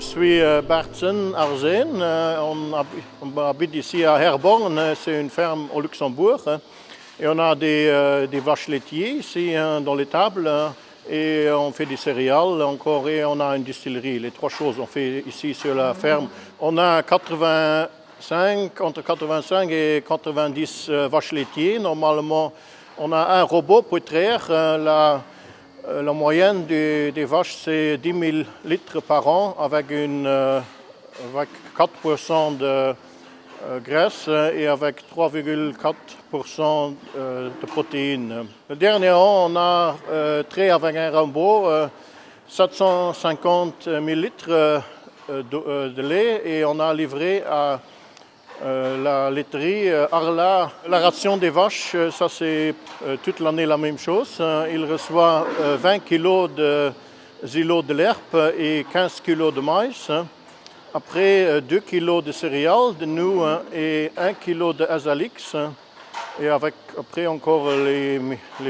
suis Bartsen Arzen. On habite ici à Herborn. C'est une ferme au Luxembourg. Et on a des vaches laitiers ici dans l'étable. Et on fait des céréales encore et on a une distillerie. Les trois choses on fait ici sur la ferme. On a entre 85 et 90 vaches laitiers. Normalement, on a un robot pour traire. La moyenne des vaches, c'est 10 000 litres par an avec 4% de graisse et avec 3,4% de protéines. Le dernier an, on a traité avec un robot 750 000 litres de lait et on a livré à la laiterie Arla. La ration des vaches, ça c'est toute l'année la même chose. Il reçoit 20 kg de zilo de l'herbe et 15 kg de maïs. Après 2 kg de céréales de nous et 1 kg de azalix. Et après encore les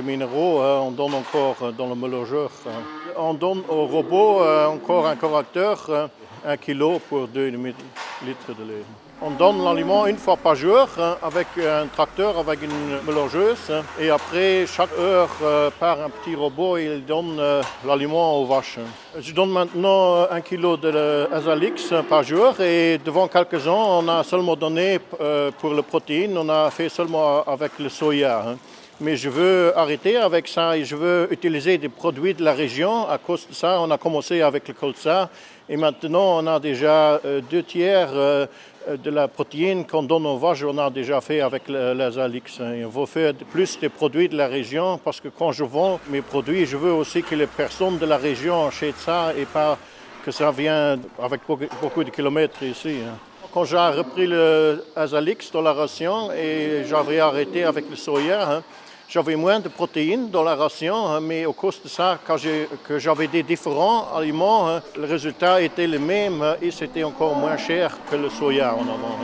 minéraux, on donne encore dans le mélangeur. On donne au robot encore un correcteur, 1 kg pour 2,5 litres de lait. On donne l'aliment une fois par jour avec un tracteur, avec une mélangeuse. Et après, chaque heure, par un petit robot, il donne l'aliment aux vaches. Je donne maintenant 1 kg d'azalix par jour. Et devant quelques ans, on a seulement donné pour les protéines, on a fait seulement avec le soya. Mais je veux arrêter avec ça et je veux utiliser des produits de la région. À cause de ça, on a commencé avec le colza et maintenant on a déjà 2/3 de la protéine qu'on donne aux vaches, on a déjà fait avec l'azalix. Il faut faire plus de produits de la région parce que quand je vends mes produits, je veux aussi que les personnes de la région achètent ça et pas que ça vienne avec beaucoup de kilomètres ici. Quand j'ai repris l'azalix dans la ration et j'avais arrêté avec le soya, j'avais moins de protéines dans la ration, mais au cause de ça, que j'avais des différents aliments, le résultat était le même et c'était encore moins cher que le soya en avant.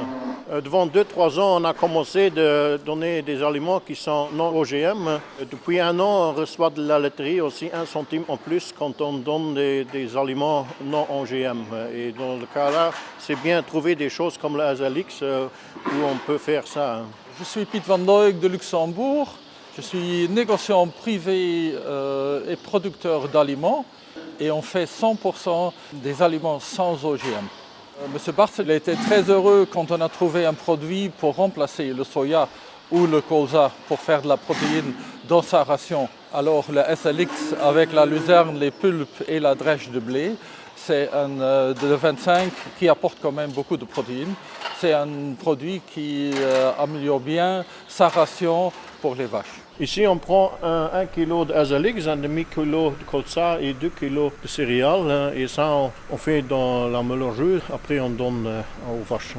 Devant 2-3 ans, on a commencé de donner des aliments qui sont non OGM. Depuis 1 an, on reçoit de la laiterie aussi 1 centime en plus quand on donne des aliments non OGM. Et dans le cas-là, c'est bien de trouver des choses comme l'azalix où on peut faire ça. Je suis Piet van Dijk de Luxembourg. Je suis négociant privé et producteur d'aliments et on fait 100% des aliments sans OGM. Monsieur Bartsen a été très heureux quand on a trouvé un produit pour remplacer le soya ou le colza pour faire de la protéine dans sa ration. Alors le SLX avec la luzerne, les pulpes et la drèche de blé, c'est un de 25 qui apporte quand même beaucoup de protéines. C'est un produit qui améliore bien sa ration pour les vaches. Ici, on prend 1 kg d'azalix, 1,5 kg de colza et 2 kg de céréales. Et ça, on fait dans la mélangeuse. Après, on donne aux vaches.